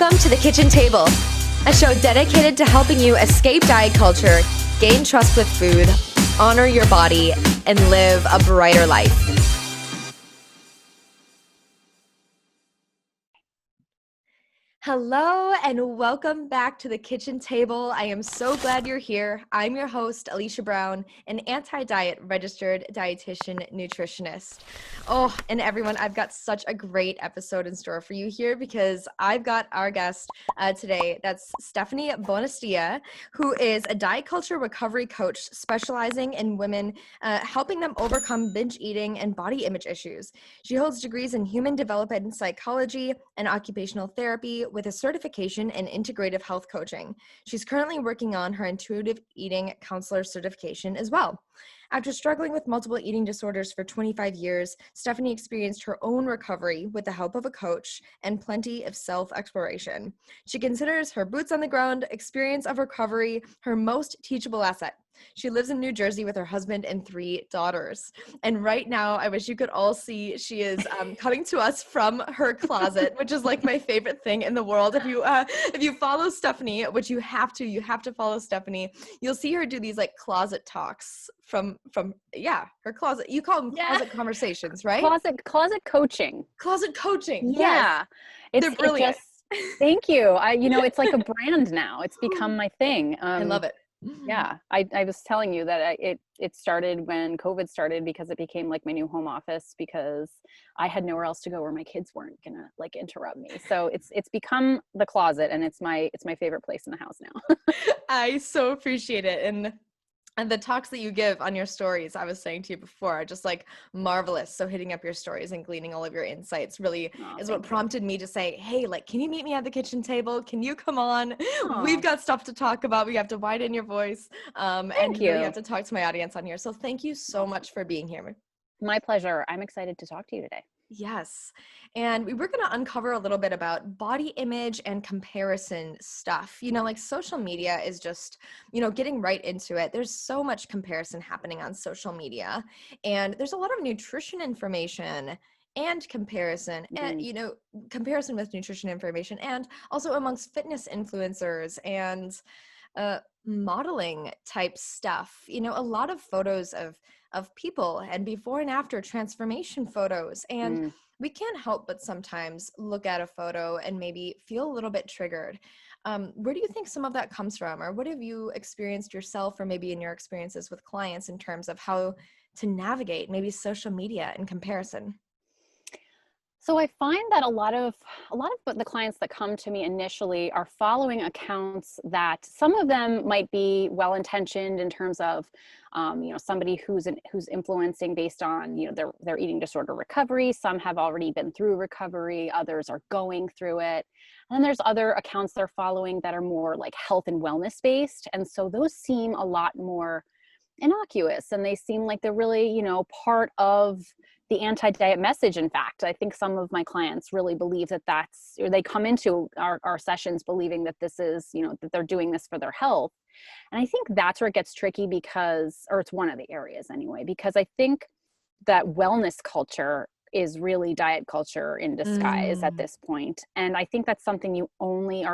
Welcome to The Kitchen Table, a show dedicated to helping you escape diet culture, gain trust with food, honor your body, and live a brighter life. Hello and welcome back to The Kitchen Table. I am so glad you're here. I'm your host, Alicia Brown, an anti-diet registered dietitian nutritionist. Oh, and everyone, I've got such a great episode in store for you here because I've got our guest today. That's Stephanie Bonastia, who is a diet culture recovery coach specializing in women, helping them overcome binge eating and body image issues. She holds degrees in human development psychology and occupational therapy with a certification in integrative health coaching. She's currently working on her intuitive eating counselor certification as well. After struggling with multiple eating disorders for 25 years, Stephanie experienced her own recovery with the help of a coach and plenty of self-exploration. She considers her boots on the ground experience of recovery her most teachable asset. She lives in New Jersey with her husband and 3 daughters. And right now, I wish you could all see, she is coming to us from her closet, which is like my favorite thing in the world. If you follow Stephanie, which you have to follow Stephanie, you'll see her do these like closet talks from her closet. You call them closet conversations, right? Closet coaching. Closet coaching. Yeah. Yes. They're brilliant. Thank you. It's like a brand now. It's become my thing. I love it. Yeah. I was telling you that it started when COVID started because it became like my new home office because I had nowhere else to go where my kids weren't gonna like interrupt me. So it's become the closet and it's my favorite place in the house now. I so appreciate it. And the talks that you give on your stories, I was saying to you before, are just like marvelous. So hitting up your stories and gleaning all of your insights really is what prompted me to say, hey, like, can you meet me at the kitchen table? Can you come on? We've got stuff to talk about. We have to widen your voice. And you really have to talk to my audience on here. So thank you so much for being here. My pleasure. I'm excited to talk to you today. Yes. And we were going to uncover a little bit about body image and comparison stuff. Like social media is just, getting right into it. There's so much comparison happening on social media, and there's a lot of nutrition information and comparison and, comparison with nutrition information and also amongst fitness influencers and modeling type stuff, a lot of photos of people and before and after transformation photos. And we can't help but sometimes look at a photo and maybe feel a little bit triggered. Where do you think some of that comes from? Or what have you experienced yourself or maybe in your experiences with clients in terms of how to navigate maybe social media in comparison? So I find that a lot of the clients that come to me initially are following accounts that some of them might be well-intentioned in terms of, somebody who's influencing based on, their eating disorder recovery. Some have already been through recovery. Others are going through it. And then there's other accounts they're following that are more like health and wellness based. And so those seem a lot more innocuous and they seem like they're really, part of the anti-diet message. In fact, I think some of my clients really believe or they come into our sessions believing that this is, that they're doing this for their health. And I think that's where it gets tricky or it's one of the areas anyway, because I think that wellness culture is really diet culture in disguise at this point. And I think that's something you only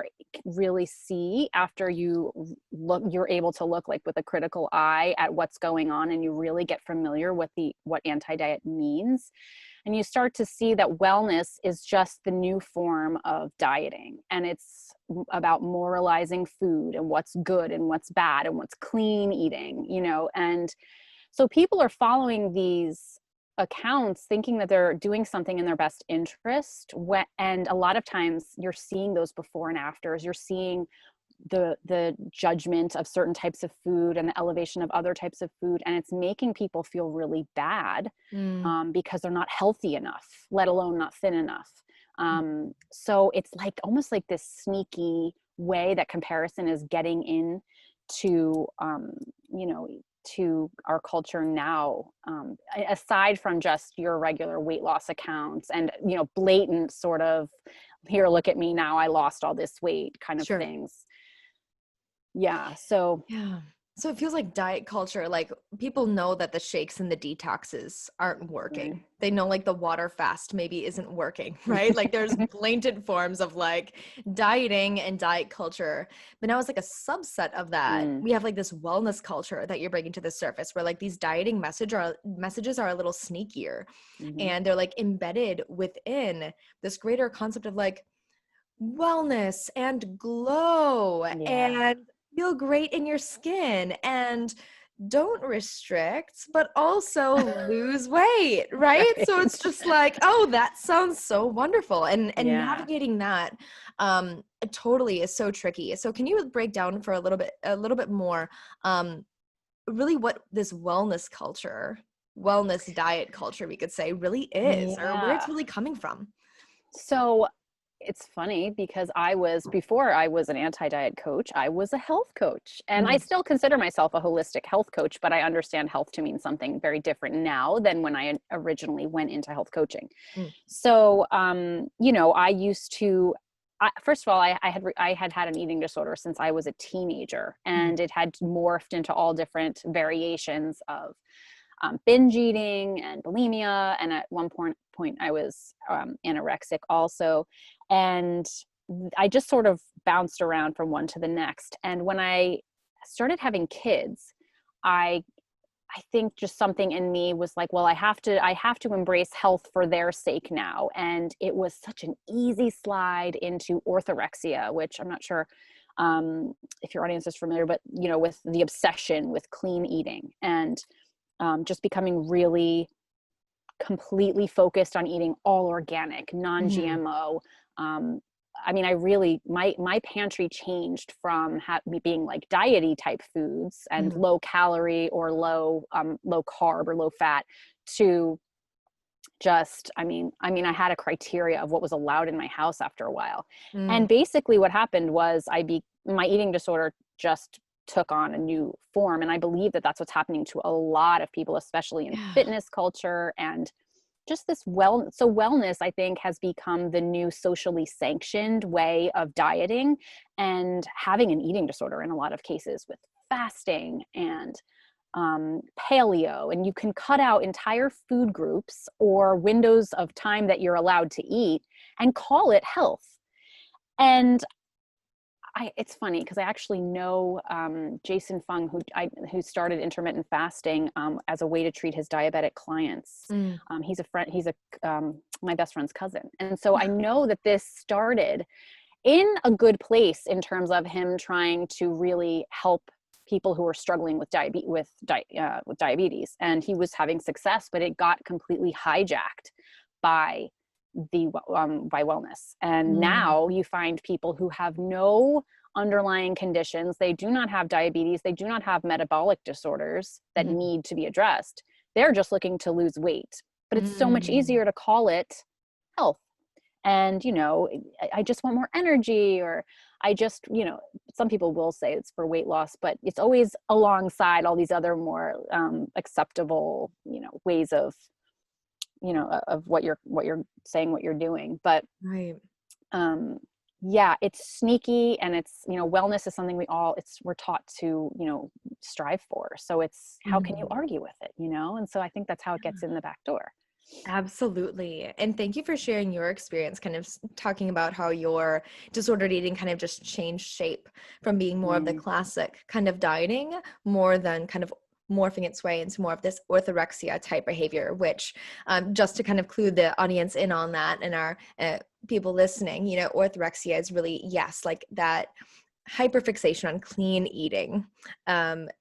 really see after you're able to look like with a critical eye at what's going on and you really get familiar with what anti-diet means. And you start to see that wellness is just the new form of dieting. And it's about moralizing food and what's good and what's bad and what's clean eating, and so people are following these accounts thinking that they're doing something in their best interest. And a lot of times you're seeing those before and afters. You're seeing the judgment of certain types of food and the elevation of other types of food. And it's making people feel really bad because they're not healthy enough, let alone not thin enough. So it's like almost like this sneaky way that comparison is getting into, to our culture now, aside from just your regular weight loss accounts and, blatant sort of, here, look at me now, I lost all this weight kind of things. Yeah. So So it feels like diet culture, like people know that the shakes and the detoxes aren't working. Right. They know like the water fast maybe isn't working, right? Like there's blatant forms of like dieting and diet culture. But now it's like a subset of that. Mm, We have like this wellness culture that you're bringing to the surface where like these dieting messages are a little sneakier, mhm. and they're like embedded within this greater concept of like wellness and glow Yeah. and feel great in your skin and don't restrict but also lose weight, right? So it's Right. just like, oh, that sounds so wonderful, and Yeah. navigating that totally is so tricky. So can you break down for a little bit more um really what this wellness diet culture, we could say, really is, or where it's Yeah. really coming from? So it's funny because before I was an anti-diet coach, I was a health coach. And I Mm, still consider myself a holistic health coach, but I understand health to mean something very different now than when I originally went into health coaching. mm, So, I used to. First of all, I had an eating disorder since I was a teenager, mm, and it had morphed into all different variations of binge eating and bulimia. And at one point I was anorexic also. And I just sort of bounced around from one to the next. And when I started having kids, I I think just something in me was like, well, I have to embrace health for their sake now. And it was such an easy slide into orthorexia, which I'm not sure if your audience is familiar, but with the obsession with clean eating and just becoming really completely focused on eating all organic, mhm, non-GMO. Um, I mean, I really my pantry changed from me being like diety type foods and mhm, low calorie or low carb or low fat to just I mean I had a criteria of what was allowed in my house after a while. And mm, basically what happened was my eating disorder just took on a new form, and I believe that that's what's happening to a lot of people, especially in yeah, fitness culture. And just wellness, I think, has become the new socially sanctioned way of dieting and having an eating disorder in a lot of cases, with fasting and paleo. And you can cut out entire food groups or windows of time that you're allowed to eat and call it health. And it's funny because I actually know Jason Fung, who started intermittent fasting as a way to treat his diabetic clients. mm, He's a friend. He's my best friend's cousin, and so I know that this started in a good place in terms of him trying to really help people who are struggling with diabetes, and he was having success, but it got completely hijacked by by wellness. And mm, now you find people who have no underlying conditions. They do not have diabetes. They do not have metabolic disorders that mhm, need to be addressed. They're just looking to lose weight. But it's so much mm, easier to call it health. And, I just want more energy, or I just, some people will say it's for weight loss, but it's always alongside all these other more acceptable, ways of what you're saying, what you're doing. But right. um yeah, it's sneaky, and it's, wellness is something we're taught to, strive for. So it's, how can you Mhm. argue with it, and so I think that's how it gets in the back door. Absolutely. And thank you for sharing your experience, kind of talking about how your disordered eating kind of just changed shape from being more of the Mm, classic kind of dieting, more than kind of morphing its way into more of this orthorexia type behavior, which just to kind of clue the audience in on that and our people listening, orthorexia is really, yes, like that hyperfixation on clean eating,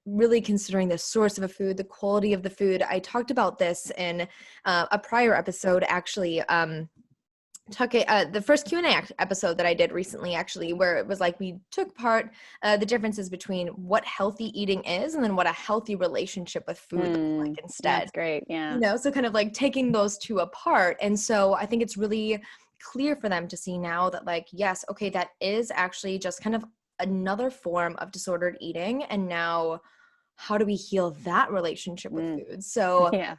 really considering the source of a food, the quality of the food. I talked about this in a prior episode, actually. The first Q&A episode that I did recently, actually, where it was like we took apart the differences between what healthy eating is and then what a healthy relationship with food looks like instead. that's great. Yeah. So kind of like taking those two apart. And so I think it's really clear for them to see now that, like, yes, okay, that is actually just kind of another form of disordered eating. And now how do we heal that relationship with Mm, food? So yeah.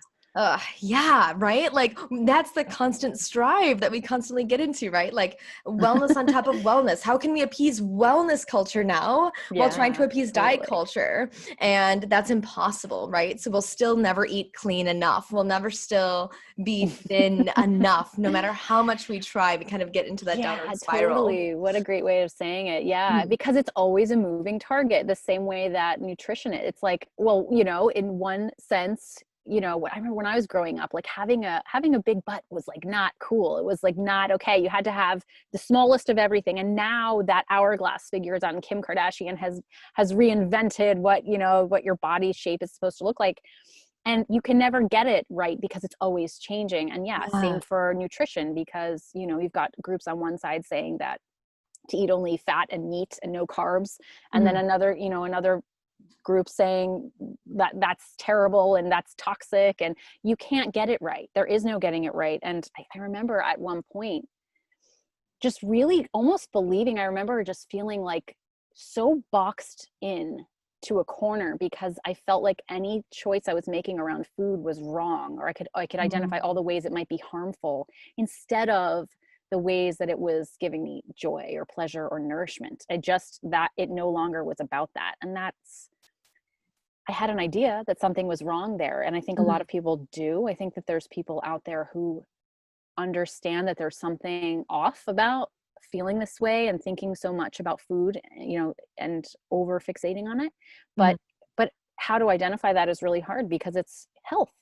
Yeah, right? Like that's the constant strive that we constantly get into, right? Like wellness on top of wellness. How can we appease wellness culture now while trying to Yeah, appease diet totally. culture? And that's impossible, right? So we'll still never eat clean enough. We'll never still be thin enough, no matter how much we try. We kind of get into that Yeah, downward spiral. totally. What a great way of saying it. Yeah, Mhm. because it's always a moving target, the same way that nutrition is. It's like, well, in one sense, I remember when I was growing up, like having a big butt was like not cool. It was like not okay. You had to have the smallest of everything. And now that hourglass figure is on, Kim Kardashian has reinvented what your body shape is supposed to look like, and you can never get it right because it's always changing. And yeah, same Yeah. for nutrition, because you've got groups on one side saying that to eat only fat and meat and no carbs, and then Mhm. another group saying that that's terrible and that's toxic, and you can't get it right. There is no getting it right. And I remember at one point just really almost believing, I remember just feeling like so boxed in to a corner, because I felt like any choice I was making around food was wrong, or I could identify Mhm. all the ways it might be harmful, instead of the ways that it was giving me joy or pleasure or nourishment. That it no longer was about that. And I had an idea that something was wrong there. And I think a lot Mhm. of people do. I think that there's people out there who understand that there's something off about feeling this way and thinking so much about food, and over fixating on it. Mhm. But how to identify that is really hard, because it's health,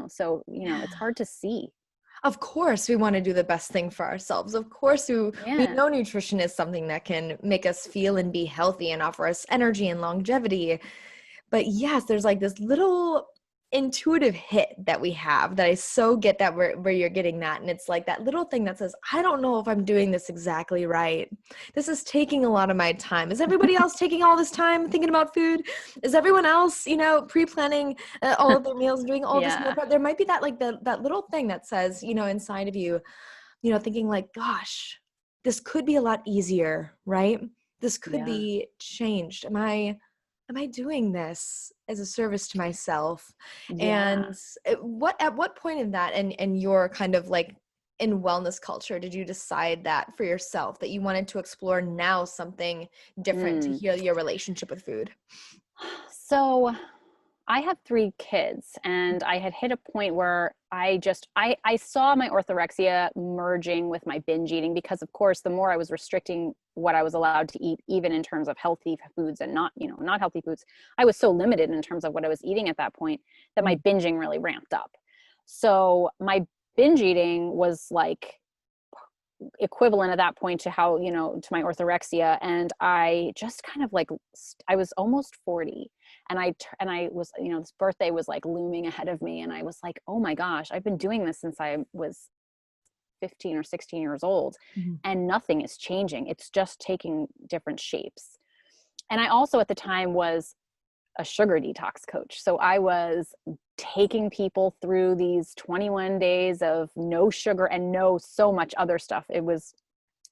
so it's Yeah. hard to see. Of course, we want to do the best thing for ourselves. Of course, we Yeah. know nutrition is something that can make us feel and be healthy and offer us energy and longevity. But yes, there's like this little intuitive hit that we have that I so get that where you're getting that. And it's like that little thing that says, I don't know if I'm doing this exactly right. This is taking a lot of my time. Is everybody else taking all this time thinking about food? Is everyone else, pre-planning all of their meals and doing all this meal Yeah. prep? There might be that like that little thing that says, inside of you, thinking like, gosh, this could be a lot easier, right? This could Yeah. be changed. Am I doing this as a service to myself? Yeah. And at what point in that and your kind of like in wellness culture did you decide that for yourself that you wanted to explore now something different to Mm. heal your relationship with food? So I have 3 kids, and I had hit a point where I saw my orthorexia merging with my binge eating, because of course the more I was restricting what I was allowed to eat, even in terms of healthy foods and not healthy foods, I was so limited in terms of what I was eating at that point, that my Mm. binging really ramped up. So my binge eating was like equivalent at that point to how to my orthorexia. And I just kind of like, I was almost 40, and I was, this birthday was like looming ahead of me, and I was like, oh my gosh, I've been doing this since I was 15 or 16 years old, Mhm. and nothing is changing. It's just taking different shapes. And I also at the time was a sugar detox coach. So I was taking people through these 21 days of no sugar and no so much other stuff. It was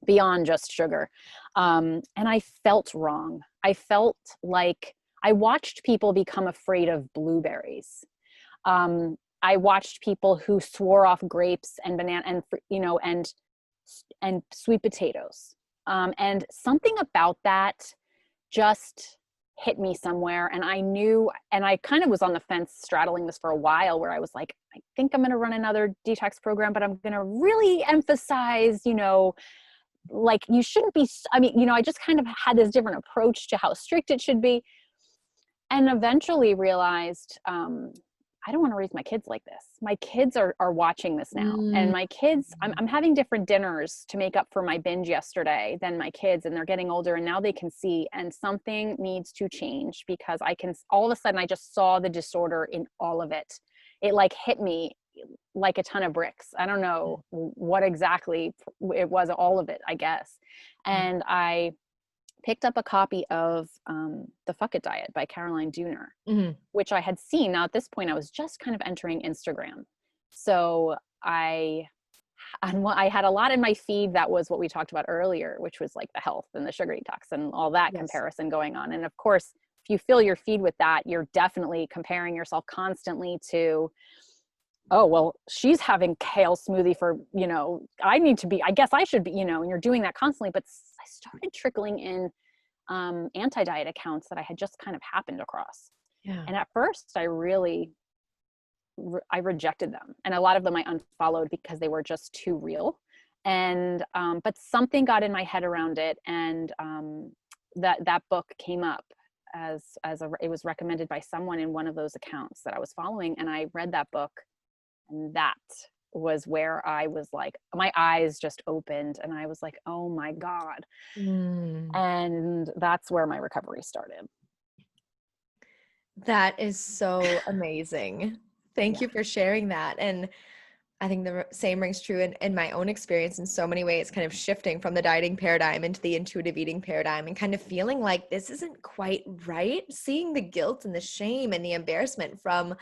beyond just sugar. And I felt wrong. I felt like I watched people become afraid of blueberries. I watched people who swore off grapes and banana and sweet potatoes. And something about that just hit me somewhere, and I knew, and I kind of was on the fence straddling this for a while, where I was like, I think I'm going to run another detox program, but I'm going to really emphasize, like you shouldn't be, I mean, I just kind of had this different approach to how strict it should be, and eventually realized, I don't want to raise my kids like this. My kids are watching this now, and Mm. my kids, I'm having different dinners to make up for my binge yesterday than my kids, and they're getting older, and now they can see, and something needs to change, because all of a sudden I just saw the disorder in all of it. It like hit me like a ton of bricks. I don't know what exactly it was, all of it, I guess. And I picked up a copy of The Fuck It Diet by Caroline Dooner, Mhm. which I had seen. Now at this point, I was just kind of entering Instagram. So I had a lot in my feed that was what we talked about earlier, which was like the health and the sugar detox and all that Yes. comparison going on. And of course, if you fill your feed with that, you're definitely comparing yourself constantly to oh, well, she's having kale smoothie for, I need to be, I guess I should be, and you're doing that constantly. But I started trickling in anti-diet accounts that I had just kind of happened across. Yeah. And at first I rejected them. And a lot of them I unfollowed because they were just too real. And, but something got in my head around it. And that book came up it was recommended by someone in one of those accounts that I was following. And I read that book, and that was where I was like, my eyes just opened and I was like, oh my God. And that's where my recovery started. That is so amazing. Thank Yeah. you for sharing that. And I think the same rings true in my own experience in so many ways, kind of shifting from the dieting paradigm into the intuitive eating paradigm and kind of feeling like this isn't quite right, seeing the guilt and the shame and the embarrassment from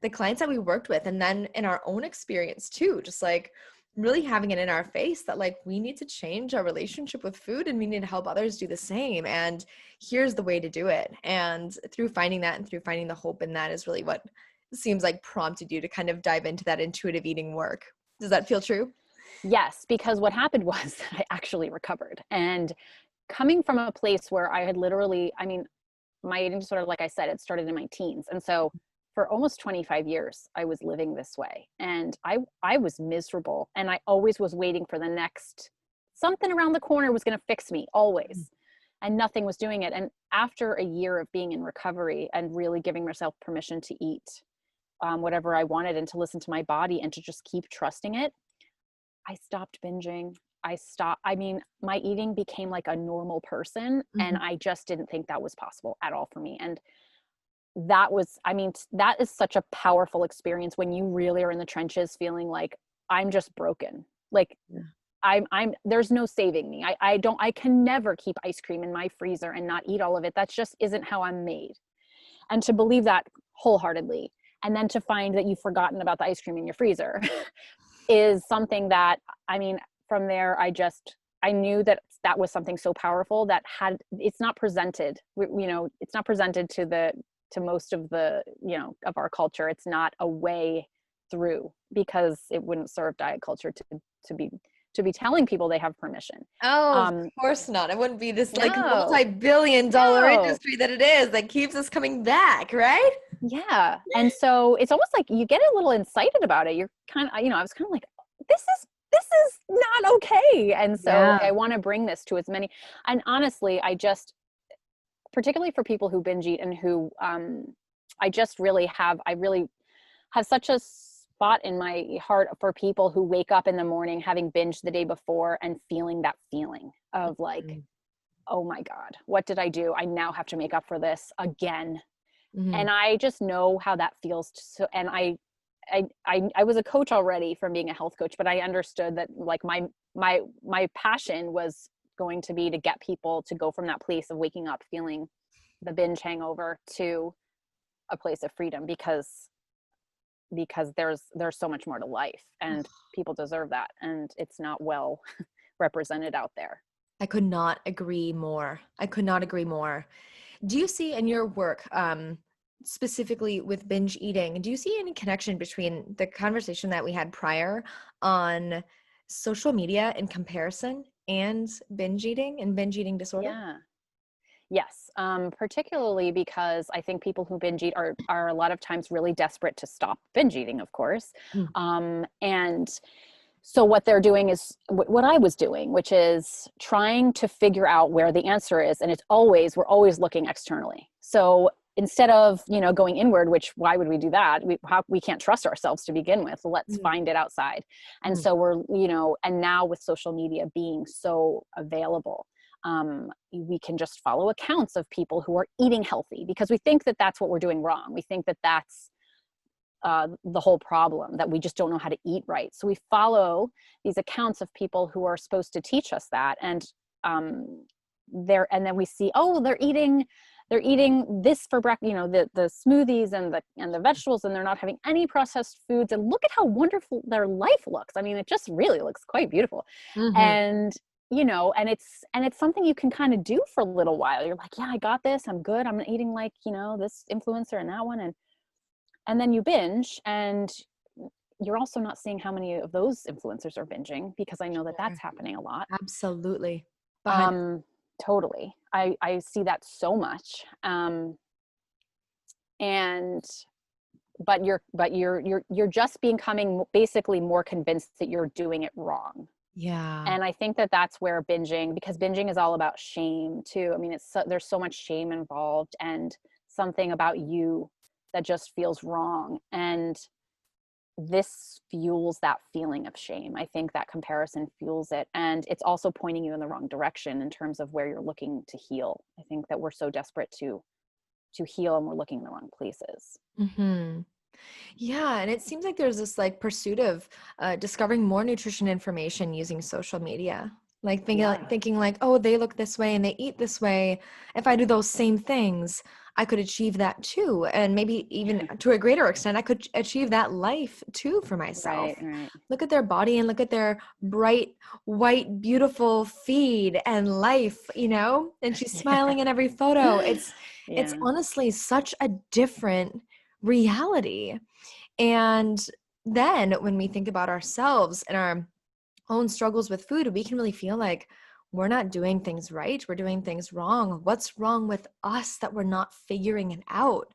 the clients that we worked with. And then in our own experience too, just like really having it in our face that like we need to change our relationship with food and we need to help others do the same. And here's the way to do it. And through finding that and through finding the hope in that is really what seems like prompted you to kind of dive into that intuitive eating work. Does that feel true? Yes, because what happened was that I actually recovered. And coming from a place where I had literally, I mean, my eating disorder, like I said, it started in my teens. And so for almost 25 years, I was living this way. And I was miserable. And I always was waiting for the next, something around the corner was going to fix me, always. And nothing was doing it. And after a year of being in recovery and really giving myself permission to eat whatever I wanted and to listen to my body and to just keep trusting it, I stopped binging. I mean, my eating became like a normal person. And I just didn't think that was possible at all for me. And that was, I mean, that is such a powerful experience when you really are in the trenches feeling like I'm just broken. Like there's no saving me. I can never keep ice cream in my freezer and not eat all of it. That just isn't how I'm made. And to believe that wholeheartedly, and then to find that you've forgotten about the ice cream in your freezer is something that, I mean, from there, I knew that that was something so powerful that it's not presented, it's not presented to most of the, of our culture. It's not a way through because it wouldn't serve diet culture to be telling people they have permission. Oh, of course not. It wouldn't be this like No, multi-billion-dollar no. industry that it is that keeps us coming back, right? Yeah. And so it's almost like you get a little excited about it. You're kind of, I was kind of like, this is not okay. And so Yeah. I want to bring this to as many. And honestly, particularly for people who binge eat and who, I really have such a spot in my heart for people who wake up in the morning having binged the day before and feeling that feeling of like, oh my God, what did I do? I now have to make up for this again. And I just know how that feels. So, and I was a coach already from being a health coach, but I understood that like my passion was going to be to get people to go from that place of waking up feeling the binge hangover to a place of freedom because there's so much more to life and people deserve that. And it's not well represented out there. I could not agree more. I could not agree more. Do you see in your work, specifically with binge eating, do you see any connection between the conversation that we had prior on social media in comparison and binge eating and binge eating disorder? Yeah. Yes. Particularly because I think people who binge eat are a lot of times really desperate to stop binge eating, of course. And so what they're doing is what I was doing, which is trying to figure out where the answer is. And we're always looking externally. So instead of, going inward, which why would we do that? We can't trust ourselves to begin with. Let's find it outside. And so we're, and now with social media being so available, we can just follow accounts of people who are eating healthy because we think that that's what we're doing wrong. We think that that's the whole problem, that we just don't know how to eat right. So we follow these accounts of people who are supposed to teach us that. And and then we see, oh, they're eating this for breakfast, the smoothies and the vegetables, and they're not having any processed foods. And look at how wonderful their life looks. I mean, it just really looks quite beautiful. And and it's something you can kind of do for a little while. You're like, yeah, I got this. I'm good. I'm eating like, this influencer and that one. And then you binge and you're also not seeing how many of those influencers are binging, because I know that Sure. that's happening a lot. Absolutely. Behind Um, totally. I see that so much. And you're just becoming basically more convinced that you're doing it wrong. Yeah. And I think that that's where binging, because binging is all about shame too. I mean, there's so much shame involved, and something about you that just feels wrong. And this fuels that feeling of shame. I think that comparison fuels it. And it's also pointing you in the wrong direction in terms of where you're looking to heal. I think that we're so desperate to heal, and we're looking in the wrong places. Mm-hmm. Yeah, and it seems like there's this like pursuit of discovering more nutrition information using social media. Like Yeah. thinking like, oh, they look this way and they eat this way. If I do those same things, I could achieve that too. And maybe even to a greater extent, I could achieve that life too for myself. Right, right. Look at their body and look at their bright, white, beautiful feed and life, and she's smiling in every photo. It's Yeah. honestly such a different reality. And then when we think about ourselves and our own struggles with food, we can really feel like we're not doing things right. We're doing things wrong. What's wrong with us that we're not figuring it out?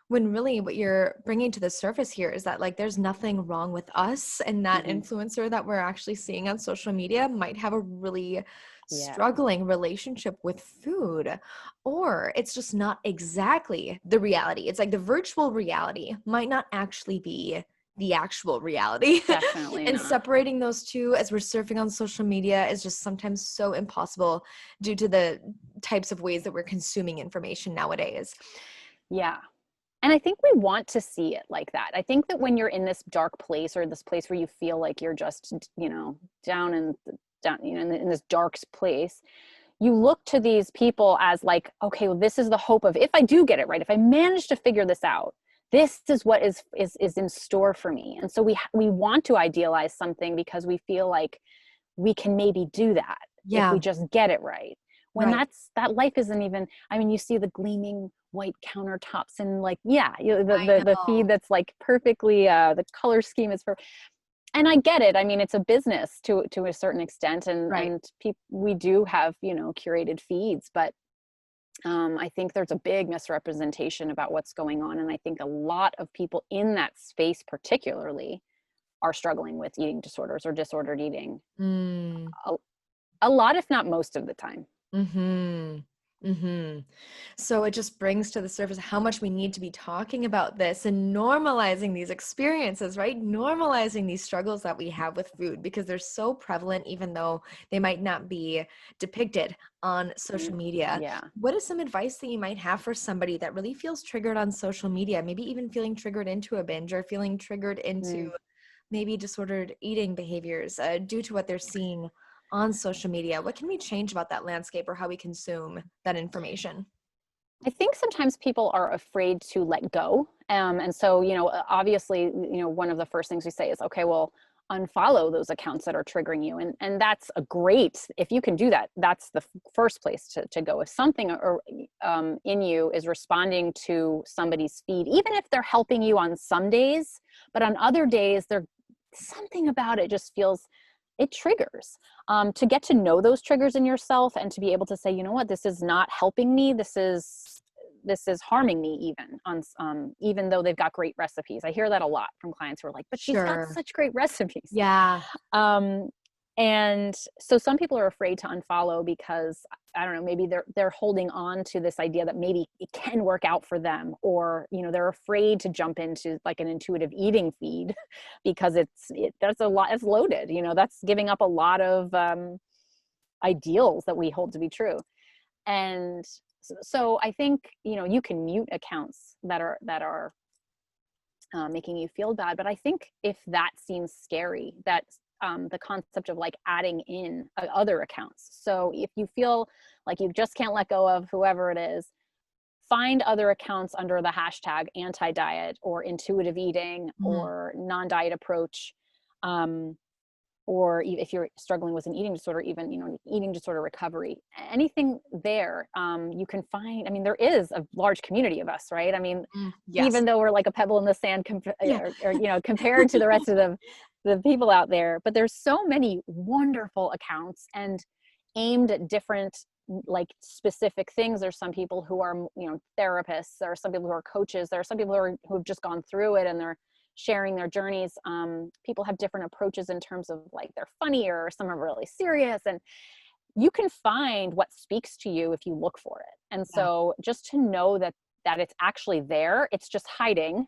When really what you're bringing to the surface here is that like there's nothing wrong with us, and that Hmm. influencer that we're actually seeing on social media might have a really Yeah. struggling relationship with food, or it's just not exactly the reality. It's like the virtual reality might not actually be the actual reality. Definitely And not. separating those two as we're surfing on social media is just sometimes so impossible due to the types of ways that we're consuming information nowadays. Yeah. And I think we want to see it like that. I think that when you're in this dark place, or this place where you feel like you're just, down in this dark place, you look to these people as like, okay, well, this is the hope of, if I do get it right, if I manage to figure this out, this is what is in store for me. And so we want to idealize something because we feel like we can maybe do that if we Yeah, just get it right. When right. that life isn't even, I mean, you see the gleaming white countertops, and like, yeah, I the feed know. that's like perfectly, the color scheme is perfect. And I get it. I mean, it's a business to a certain extent, Right. and we do have, curated feeds, but I think there's a big misrepresentation about what's going on. And I think a lot of people in that space particularly are struggling with eating disorders or disordered eating, Mm. a, a lot, if not most of the time. Mhm. Mhm. So it just brings to the surface how much we need to be talking about this and normalizing these experiences, right? Normalizing these struggles that we have with food because they're so prevalent, even though they might not be depicted on social media. Yeah. What is some advice that you might have for somebody that really feels triggered on social media, maybe even feeling triggered into a binge or feeling triggered into Mm. maybe disordered eating behaviors due to what they're seeing on social media? What can we change about that landscape or how we consume that information? I think sometimes people are afraid to let go. And so, obviously, one of the first things we say is, okay, well, unfollow those accounts that are triggering you. And that's a great, if you can do that, that's the first place to go. If something in you is responding to somebody's feed, even if they're helping you on some days, but on other days, they're something about it just feels, it triggers. To get to know those triggers in yourself, and to be able to say, you know what, this is not helping me, this is harming me, even though they've got great recipes. I hear that a lot from clients who are like, but she's got Sure. such great recipes. Yeah. um, and so some people are afraid to unfollow because, I don't know, maybe they're holding on to this idea that maybe it can work out for them, or they're afraid to jump into like an intuitive eating feed because that's a lot, it's loaded, that's giving up a lot of ideals that we hold to be true. And so I think you can mute accounts that are making you feel bad. But I think if that seems scary, that the concept of like adding in other accounts. So if you feel like you just can't let go of whoever it is, find other accounts under the hashtag anti-diet or intuitive eating Mhm. or non-diet approach, um, if you're struggling with an eating disorder, even, eating disorder recovery, anything there, you can find, I mean, there is a large community of us, right? I mean, Yes. even though we're like a pebble in the sand Yeah. or compared to the rest of the people out there, but there's so many wonderful accounts and aimed at different like specific things. There's some people who are, therapists. There are some people who are coaches. There are some people who have just gone through it and they're sharing their journeys. People have different approaches in terms of like, they're funnier, or some are really serious, and you can find what speaks to you if you look for it. And Yeah. so just to know that it's actually there, it's just hiding.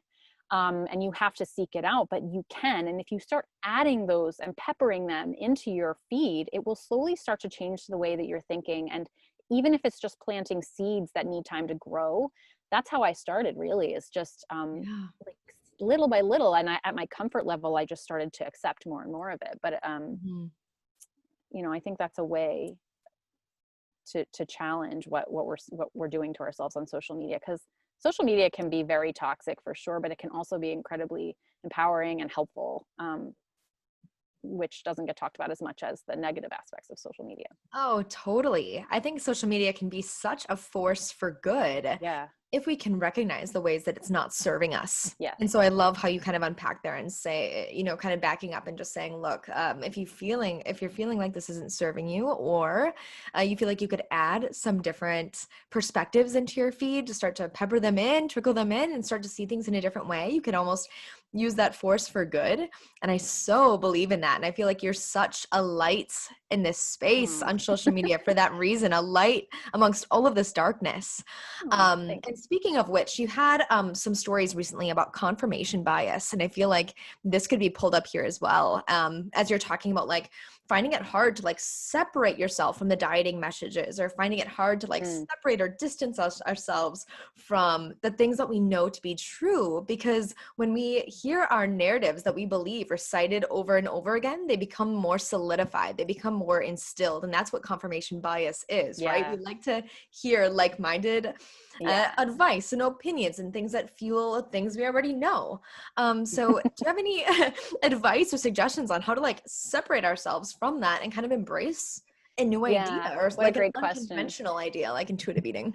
And you have to seek it out, but you can. And if you start adding those and peppering them into your feed, it will slowly start to change the way that you're thinking. And even if it's just planting seeds that need time to grow, that's how I started, really, is just Yeah. like little by little. And at my comfort level, I just started to accept more and more of it. But, I think that's a way to challenge what we're doing to ourselves on social media, because social media can be very toxic for sure, but it can also be incredibly empowering and helpful, which doesn't get talked about as much as the negative aspects of social media. Oh, totally. I think social media can be such a force for good Yeah. if we can recognize the ways that it's not serving us. Yes. And so I love how you kind of unpack there and say, kind of backing up and just saying, look, if you're feeling like this isn't serving you, or you feel like you could add some different perspectives into your feed to start to pepper them in, trickle them in, and start to see things in a different way, you can almost use that force for good. And I so believe in that. And I feel like you're such a light in this space on social media for that reason, a light amongst all of this darkness. And speaking of which, you had some stories recently about confirmation bias. And I feel like this could be pulled up here as well. As you're talking about like finding it hard to like separate yourself from the dieting messages, or finding it hard to like separate or distance ourselves from the things that we know to be true. Because when we hear our narratives that we believe recited over and over again, they become more solidified, they become more instilled. And that's what confirmation bias is, right? We like to hear like-minded advice and opinions and things that fuel things we already know. So do you have any advice or suggestions on how to like separate ourselves from that and kind of embrace a new idea, or like an unconventional idea like intuitive eating?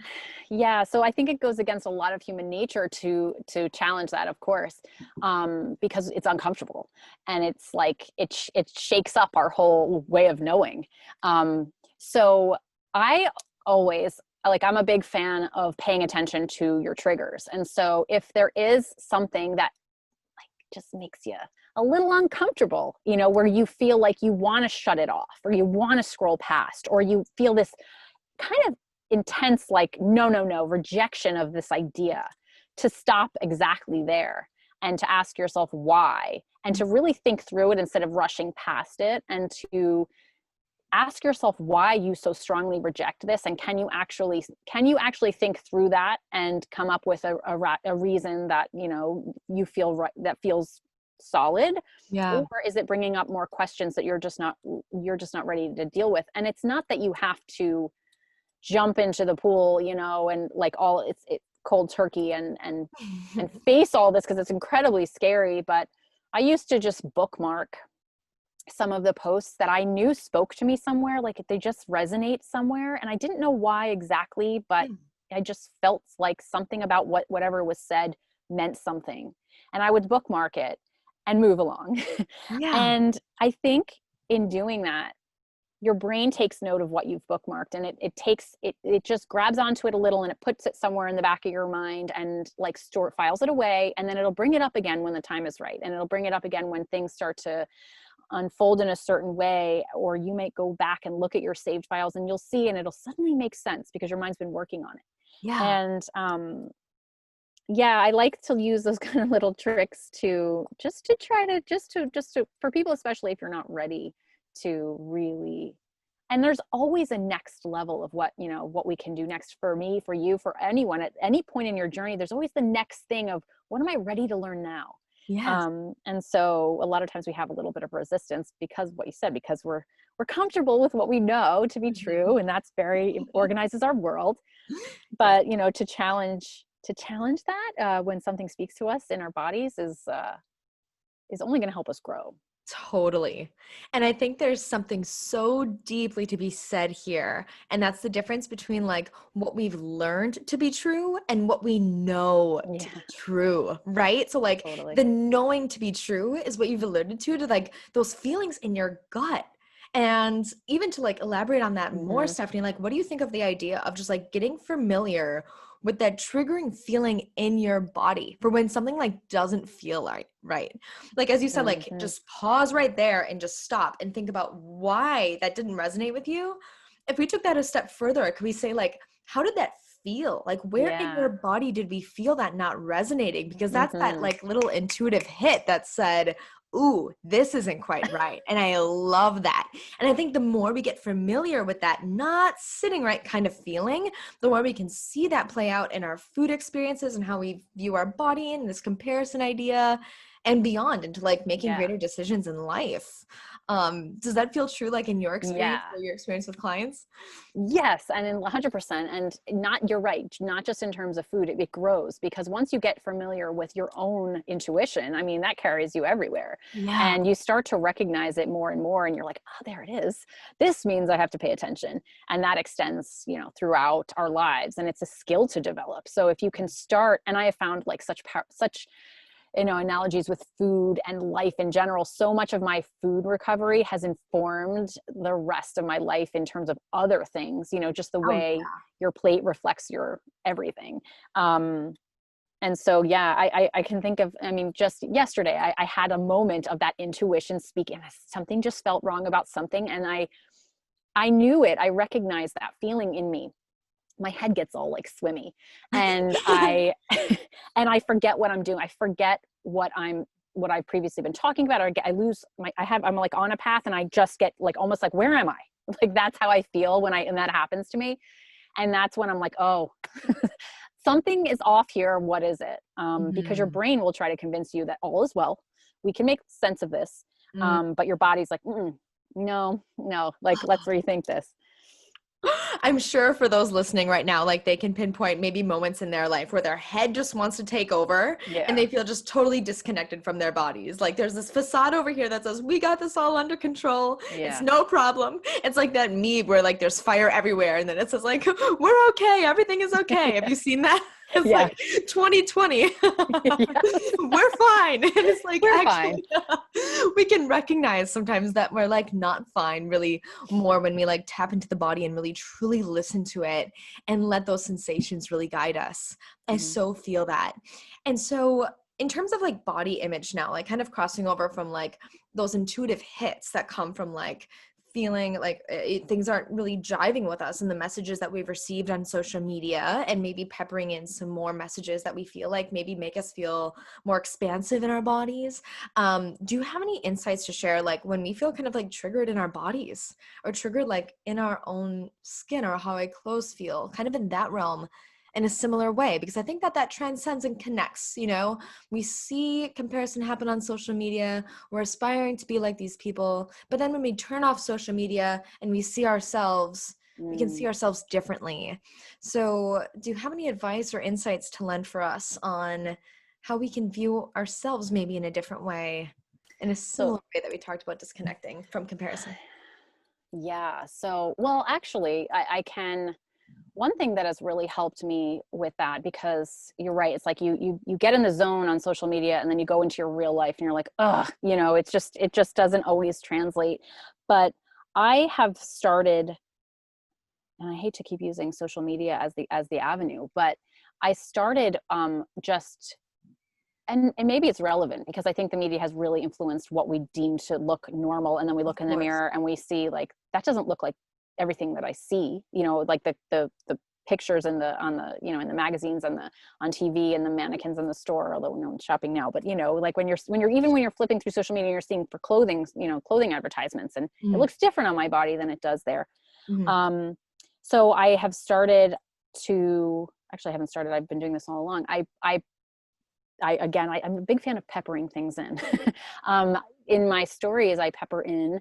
Yeah, so I think it goes against a lot of human nature to challenge that, of course, because it's uncomfortable, and it's like it shakes up our whole way of knowing. So I always, like, I'm a big fan of paying attention to your triggers, and so if there is something that like just makes you a little uncomfortable, where you feel like you want to shut it off, or you want to scroll past, or you feel this kind of intense, like, no, rejection of this idea, to stop exactly there and to ask yourself why, and to really think through it instead of rushing past it, and to ask yourself why you so strongly reject this, and can you actually think through that and come up with a reason that you feel right, that feels solid. Yeah. Or is it bringing up more questions that you're just not ready to deal with? And it's not that you have to jump into the pool, and like it's cold turkey and face all this, because it's incredibly scary. But I used to just bookmark some of the posts that I knew spoke to me somewhere, like they just resonate somewhere, and I didn't know why exactly, but I just felt like something about whatever was said meant something, and I would bookmark it and move along. Yeah. And I think in doing that, your brain takes note of what you've bookmarked, and it just grabs onto it a little, and it puts it somewhere in the back of your mind, and like files it away, and then it'll bring it up again when the time is right, and it'll bring it up again when things start to unfold in a certain way, or you might go back and look at your saved files, and you'll see, and it'll suddenly make sense because your mind's been working on it. Yeah. And I like to use those kind of little tricks to try to for people, especially if you're not ready to really. And there's always a next level of what we can do next, for me, for you, for anyone at any point in your journey. There's always the next thing of, what am I ready to learn now? Yes. And so a lot of times we have a little bit of resistance because what you said, because we're comfortable with what we know to be true, and that's very organizes our world. But to challenge that when something speaks to us in our bodies is only going to help us grow. Totally. And I think there's something so deeply to be said here. And that's the difference between like what we've learned to be true and what we know to Yeah, be true, right? So like totally. the knowing to be true is what you've alluded to like those feelings in your gut. And even to like elaborate on that more, Hmm. Stephanie, like what do you think of the idea of just like getting familiar with that triggering feeling in your body for when something like doesn't feel right? Like as you said, like Hmm. just pause right there and just stop and think about why that didn't resonate with you. If we took that a step further, could we say like, how did that feel? Like where in Yeah. your body did we feel that not resonating? Because that's that Hmm. like little intuitive hit that said, ooh, this isn't quite right. And I love that. And I think the more we get familiar with that not sitting right kind of feeling, the more we can see that play out in our food experiences and how we view our body and this comparison idea and beyond into like making Yeah. greater decisions in life. Does that feel true like in your experience Yeah. or your experience with clients? Yes, and in 100%. And not, you're right, not just in terms of food, it grows because once you get familiar with your own intuition, I mean, that carries you everywhere. Yeah. And you start to recognize it more and more, and you're like, oh, there it is. This means I have to pay attention. And that extends, throughout our lives. And it's a skill to develop. So if you can start, and I have found like such analogies with food and life in general. So much of my food recovery has informed the rest of my life in terms of other things, just the Oh, way your plate reflects your everything. And so, yeah, I can think of, I mean, just yesterday, I had a moment of that intuition speaking. Something just felt wrong about something. And I knew it. I recognized that feeling in me. My head gets all like swimmy, and yeah. and I forget what I'm doing. I forget what I've previously been talking about, or I'm like on a path and I just get like, almost like, where am I? Like, that's how I feel and that happens to me. And that's when I'm like, oh, something is off here. What is it? Because your Mhm. brain will try to convince you that all is well. We can make sense of this. Mm. But your body's like, no, no, like, let's rethink this. I'm sure for those listening right now, like they can pinpoint maybe moments in their life where their head just wants to take over and Yeah. they feel just totally disconnected from their bodies. Like there's this facade over here that says, we got this all under control. It's Yeah. no problem. It's like that meme where like there's fire everywhere and then it says like, we're okay. Everything is okay. Have you seen that? It's Yeah. like 2020. Yes. We're fine. And it's like, We're fine. actually, we can recognize sometimes that we're like not fine really more when we like tap into the body and really truly listen to it and let those sensations really guide us. I Mhm. so feel that. And so in terms of like body image now, like kind of crossing over from like those intuitive hits that come from like feeling like things aren't really jiving with us and the messages that we've received on social media and maybe peppering in some more messages that we feel like maybe make us feel more expansive in our bodies. Do you have any insights to share like when we feel kind of like triggered in our bodies or triggered like in our own skin or how our clothes feel kind of in that realm in a similar way? Because I think that that transcends and connects, we see comparison happen on social media. We're aspiring to be like these people. But then when we turn off social media and we see ourselves, we can see Mm. ourselves differently. So do you have any advice or insights to lend for us on how we can view ourselves maybe in a different way, in a So, similar way that we talked about disconnecting from comparison? yeah. So, well, actually, I can. One thing that has really helped me with that, because you're right, it's like you get in the zone on social media, and then you go into your real life, and you're like, ugh, it just doesn't always translate. But I have started, and I hate to keep using social media as the avenue, but I started just, and maybe it's relevant because I think the media has really influenced what we deem to look normal. And then we Of look in the course. mirror and we see like, that doesn't look like everything that I see, like the pictures in in the magazines and on TV and the mannequins in the store, although no one's shopping now, but like when you're flipping through social media, you're seeing for clothing advertisements, and it Mm-hmm. looks different on my body than it does there. Mm-hmm. Um, so I have started to, actually I haven't started, I've been doing this all along. I'm a big fan of peppering things in. um, in my stories, I pepper in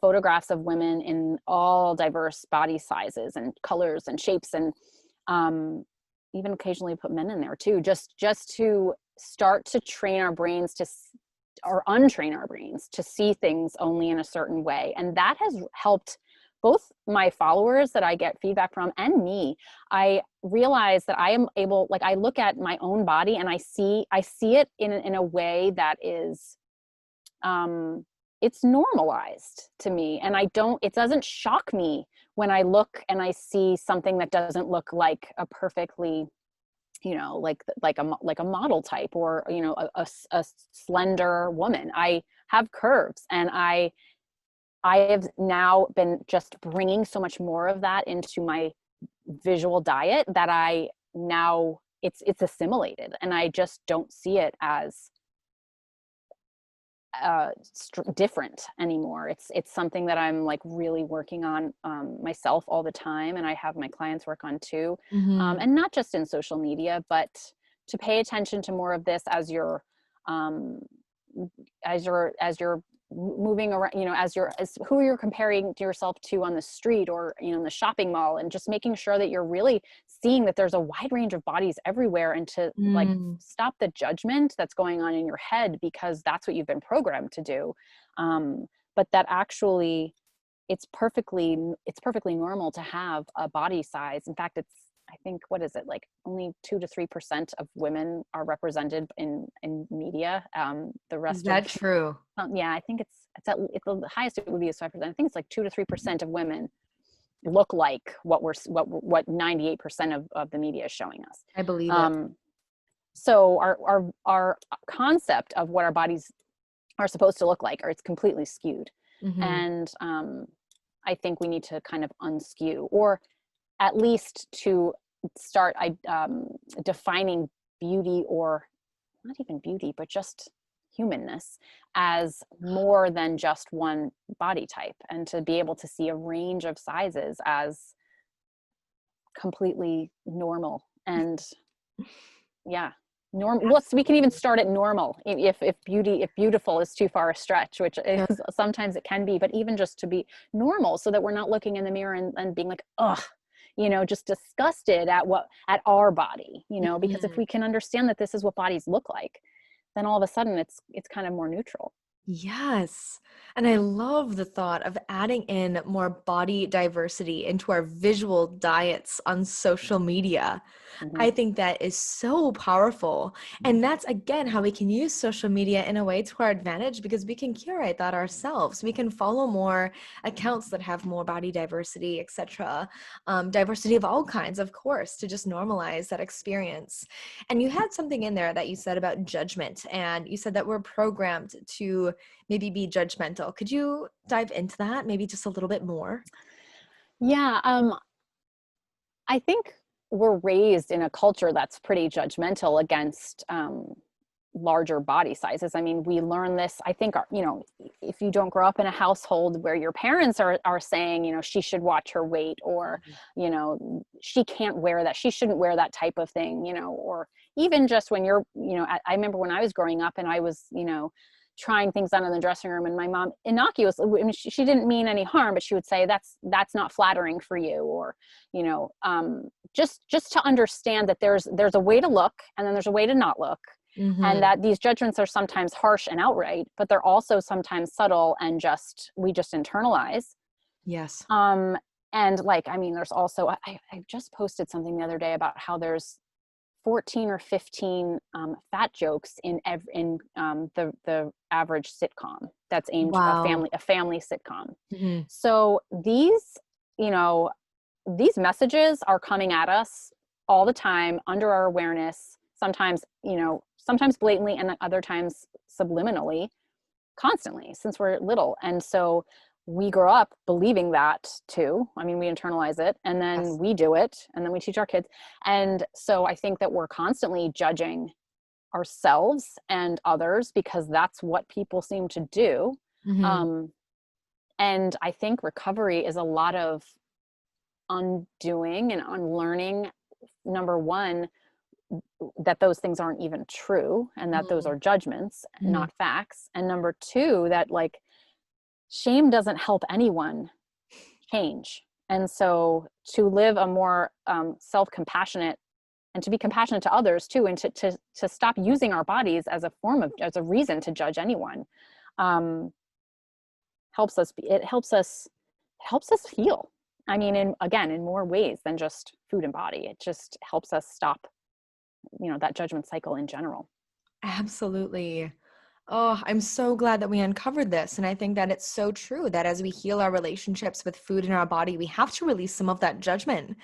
photographs of women in all diverse body sizes and colors and shapes, and um, even occasionally put men in there too, just to start to train our brains to or untrain our brains to see things only in a certain way. And that has helped both my followers that I get feedback from and me. I realize that I am able, like, I look at my own body and I see it in a way that is, it's normalized to me. And it doesn't shock me when I look and I see something that doesn't look like a perfectly, like a model type, or, a slender woman. I have curves, and I have now been just bringing so much more of that into my visual diet that I now it's assimilated, and I just don't see it as different anymore. It's something that I'm like really working on myself all the time, and I have my clients work on too, and not just in social media, but to pay attention to more of this as you're moving around, as who you're comparing to yourself to on the street, or in the shopping mall, and just making sure that you're really seeing that there's a wide range of bodies everywhere, and to like stop the judgment that's going on in your head, because that's what you've been programmed to do, but that actually it's perfectly normal to have a body size. In fact, I think, what is it, like only 2 to 3% of women are represented in media. The rest is that true? Yeah, I think it's the highest it would be is 5%. I think it's like 2 to 3% of women look like what 98% of the media is showing us. I believe it. So our concept of what our bodies are supposed to look like, or it's completely skewed. And I think we need to kind of unskew, or at least to start defining beauty, or not even beauty, but just humanness, as more than just one body type, and to be able to see a range of sizes as completely normal. And yeah, we can even start at normal, if beautiful is too far a stretch, which is, sometimes it can be, but even just to be normal, so that we're not looking in the mirror and being like, ugh, just disgusted at our body, because if we can understand that this is what bodies look like, then all of a sudden it's kind of more neutral. Yes. And I love the thought of adding in more body diversity into our visual diets on social media. I think that is so powerful. And that's, again, how we can use social media in a way to our advantage, because we can curate that ourselves. We can follow more accounts that have more body diversity, etc. Diversity of all kinds, of course, to just normalize that experience. And you had something in there that you said about judgment, and you said that we're programmed to maybe be judgmental. Could you dive into that maybe just a little bit more? Yeah, I think we're raised in a culture that's pretty judgmental against larger body sizes. I mean, we learn this, I think, if you don't grow up in a household where your parents are saying, she should watch her weight, or, she can't wear that, she shouldn't wear that type of thing, or even just when you're, I remember when I was growing up and I was, trying things on in the dressing room, and my mom innocuously, I mean, she didn't mean any harm, but she would say, that's not flattering for you, or just to understand that there's a way to look, and then there's a way to not look, and that these judgments are sometimes harsh and outright, but they're also sometimes subtle, and we just internalize. Yes. And like, I mean, there's also, I just posted something the other day about how there's 14 or 15 fat jokes in the average sitcom that's aimed at a family sitcom. So these messages are coming at us all the time, under our awareness, sometimes blatantly, and other times subliminally, constantly, since we're little. And so we grow up believing that too. I mean, we internalize it, and then we do it, and then we teach our kids. And so I think that we're constantly judging ourselves and others, because that's what people seem to do. And I think recovery is a lot of undoing and unlearning, number one, that those things aren't even true, and that those are judgments, not facts. And number two, that like, shame doesn't help anyone change. And so to live a more self-compassionate and to be compassionate to others too, and to stop using our bodies as a form of, as a reason to judge anyone, helps us heal. I mean, in more ways than just food and body. It just helps us stop, that judgment cycle in general. Absolutely. Oh, I'm so glad that we uncovered this. And I think that it's so true that as we heal our relationships with food in our body, we have to release some of that judgment.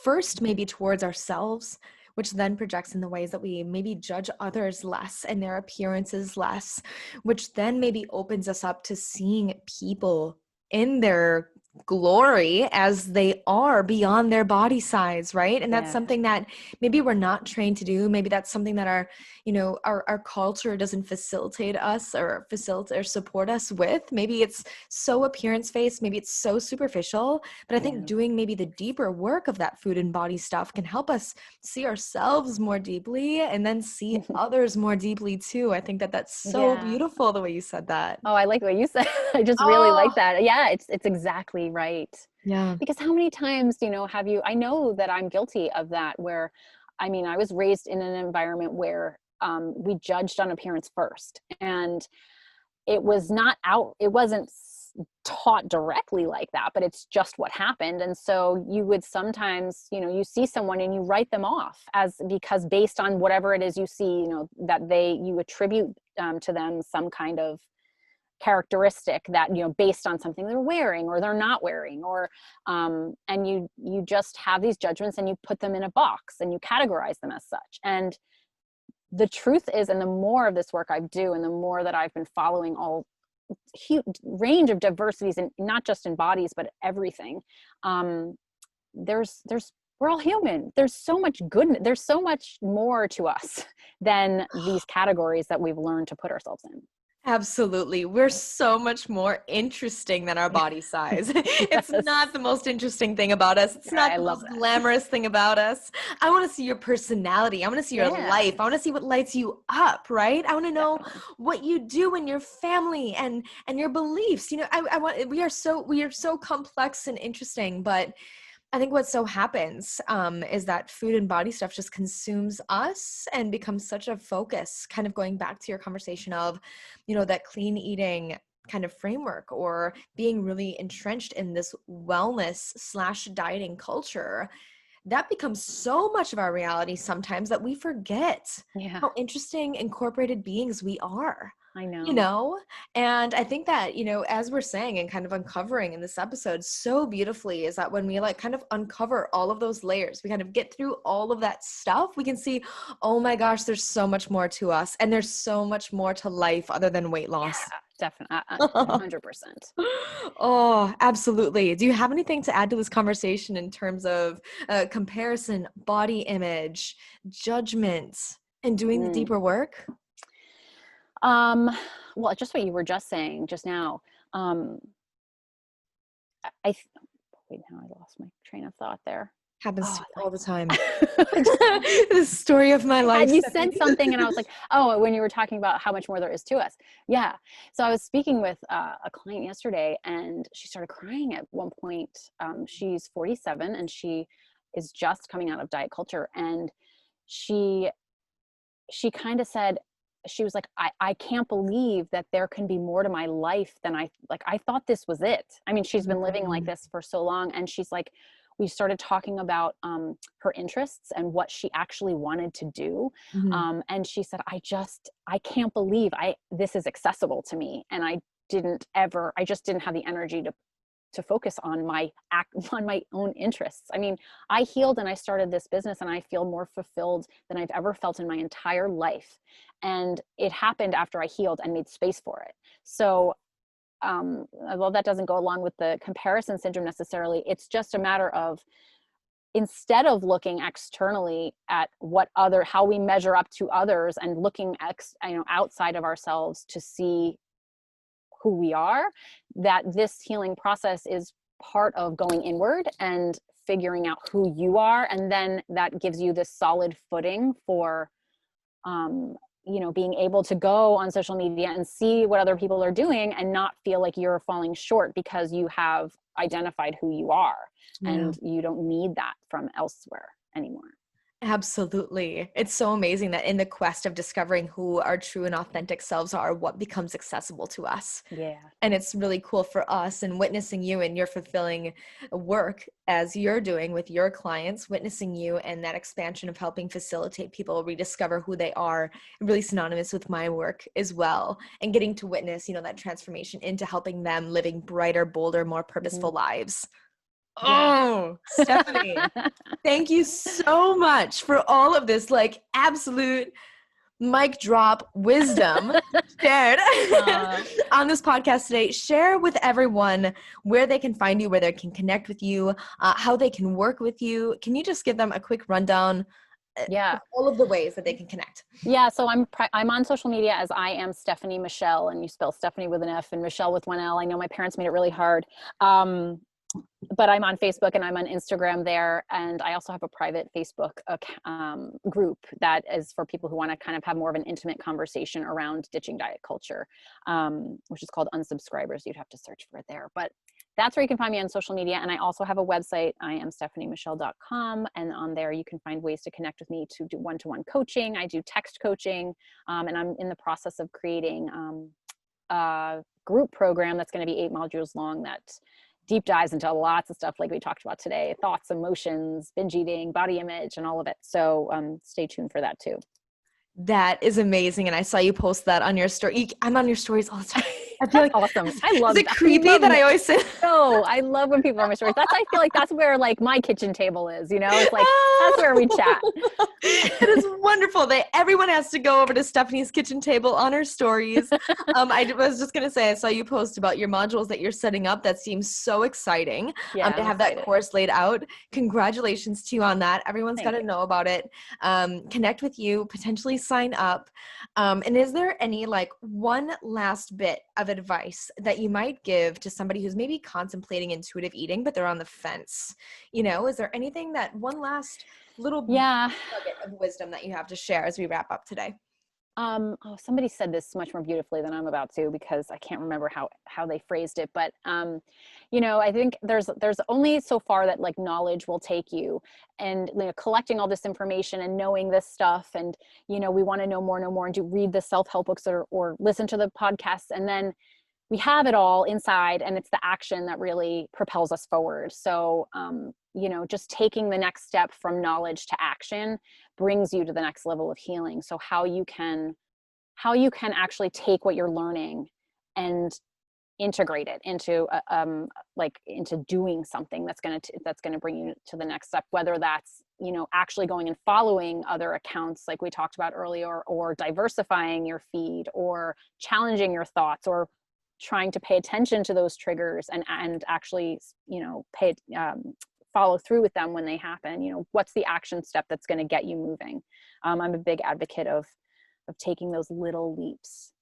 First, maybe towards ourselves, which then projects in the ways that we maybe judge others less and their appearances less, which then maybe opens us up to seeing people in their glory as they are beyond their body size, right? And that's Yeah. something that maybe we're not trained to do. Maybe that's something that our culture doesn't facilitate us or support us with. Maybe it's so appearance based, maybe it's so superficial, but I think doing maybe the deeper work of that food and body stuff can help us see ourselves more deeply and then see others more deeply too. I think that that's so Yeah. beautiful the way you said that. Oh, I like what you said. I just really like Oh, that. Yeah, it's exactly right. yeah. Because how many times, have you, I know that I'm guilty of that, where, I mean, I was raised in an environment where we judged on appearance first. And it wasn't taught directly like that, but it's just what happened. And so you would sometimes, you see someone and you write them off because based on whatever it is you see, that you attribute to them some kind of characteristic that, based on something they're wearing or they're not wearing, or and you just have these judgments and you put them in a box and you categorize them as such. And the truth is, and the more of this work I do, and the more that I've been following all huge range of diversities, and not just in bodies, but everything, there's we're all human. There's so much goodness. There's so much more to us than these categories that we've learned to put ourselves in. Absolutely. We're so much more interesting than our body size. It's Yes. not the most interesting thing about us. It's Yeah, not I the love most that. glamorous thing about us. I want to see your personality. I want to see your Yeah, life. I want to see what lights you up, right? I want to know definitely. what you do in your family and your beliefs. I want we are so complex and interesting, but I think what so happens is that food and body stuff just consumes us and becomes such a focus, kind of going back to your conversation of, that clean eating kind of framework or being really entrenched in this wellness/dieting culture. That becomes so much of our reality sometimes that we forget Yeah, how interesting incorporated beings we are I you know. know and I think that as we're saying and kind of uncovering in this episode so beautifully is that when we kind of uncover all of those layers, we kind of get through all of that stuff, we can see, oh my gosh, there's so much more to us and there's so much more to life other than weight Yeah, loss. definitely. 100%. Oh, absolutely. Do you have anything to add to this conversation in terms of comparison, body image, judgment, and doing the Mm. deeper work? Um, well, just what you were just saying just now. Um, wait, now I lost my train of thought there. Happens Oh, to me all the time. I just, The story of my life, you said Stephanie. something and I was like, oh, when you were talking about how much more there is to us. Yeah. So I was speaking with a client yesterday and she started crying at one point. She's 47 and she is just coming out of diet culture. And she kind of said, she was like, I can't believe that there can be more to my life than I thought this was it. I mean, she's been living like Mm, this for so long. And she's like, we started talking about her interests and what she actually wanted to do. mhm. And she said, I can't believe this is accessible to me. And I just didn't have the energy to focus on on my own interests. I mean, I healed and I started this business and I feel more fulfilled than I've ever felt in my entire life. And it happened after I healed and made space for it. So, well, that doesn't go along with the comparison syndrome necessarily. It's just a matter of, instead of looking externally at how we measure up to others and looking outside of ourselves to see who we are, that this healing process is part of going inward and figuring out who you are. And then that gives you this solid footing for, being able to go on social media and see what other people are doing and not feel like you're falling short because you have identified who you are Yeah. and you don't need that from elsewhere anymore. Absolutely. It's so amazing that in the quest of discovering who our true and authentic selves are, what becomes accessible to us. Yeah. And it's really cool for us and witnessing you and your fulfilling work as you're doing with your clients, witnessing you and that expansion of helping facilitate people rediscover who they are, really synonymous with my work as well. And getting to witness, that transformation into helping them living brighter, bolder, more Mhm. purposeful lives. Yeah. Oh, Stephanie, thank you so much for all of this, like, absolute mic drop wisdom shared Uh, on this podcast today. Share with everyone where they can find you, where they can connect with you, how they can work with you. Can you just give them a quick rundown yeah. of all of the ways that they can connect? Yeah, so I'm on social media as I am Stephanie Michelle, and you spell Stephanie with an F and Michelle with one L. I know my parents made it really hard. But I'm on Facebook and I'm on Instagram there. And I also have a private Facebook group that is for people who want to kind of have more of an intimate conversation around ditching diet culture, which is called Unsubscribers. You'd have to search for it there. But that's where you can find me on social media. And I also have a website, I am stephaniemichelle.com. And on there, you can find ways to connect with me to do one-to-one coaching. I do text coaching, and I'm in the process of creating a group program that's going to be 8 modules long that deep dives into lots of stuff like we talked about today: thoughts, emotions, binge eating, body image, and all of it. So stay tuned for that too. That is amazing. And I saw you post that on your story. I'm on your stories all the time. I feel That's like, awesome. I love is it creepy that I always say No, I love when people are on my stories. I feel like that's where like my kitchen table is, it's like, that's where we chat. It is wonderful that everyone has to go over to Stephanie's kitchen table on her stories. I was just going to say, I saw you post about your modules that you're setting up. That seems so exciting Yeah, to I'm have excited. that course laid out. Congratulations to you on that. Everyone's got Thank to you. know about it. Connect with you, potentially sign up. And is there any like one last bit of advice that you might give to somebody who's maybe contemplating intuitive eating, but they're on the fence? Is there anything, that one last little Yeah. nugget of wisdom that you have to share as we wrap up today? Somebody said this much more beautifully than I'm about to, because I can't remember how they phrased it. But I think there's only so far that like knowledge will take you, and collecting all this information and knowing this stuff, and we want to know more, and read the self-help books or listen to the podcasts, and then we have it all inside, and it's the action that really propels us forward. So just taking the next step from knowledge to action brings you to the next level of healing. So how you can actually take what you're learning and integrate it into into doing something that's going to bring you to the next step, whether that's actually going and following other accounts like we talked about earlier, or diversifying your feed, or challenging your thoughts, or trying to pay attention to those triggers and actually follow through with them when they happen. What's the action step that's going to get you moving? I'm a big advocate of taking those little leaps.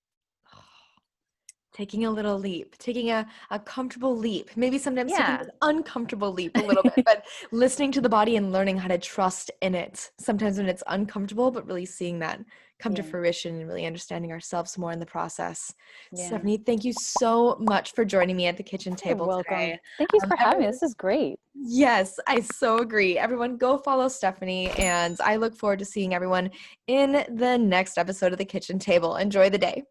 Taking a little leap, taking a comfortable leap, maybe sometimes taking Yeah. an uncomfortable leap a little bit, but listening to the body and learning how to trust in it sometimes when it's uncomfortable, but really seeing that come to Yeah. fruition and really understanding ourselves more in the process. Yeah. Stephanie, thank you so much for joining me at the kitchen You're table welcome. today. Thank you for having me. Everyone, This is great. yes, I so agree. Everyone go follow Stephanie, and I look forward to seeing everyone in the next episode of the kitchen table. Enjoy the day.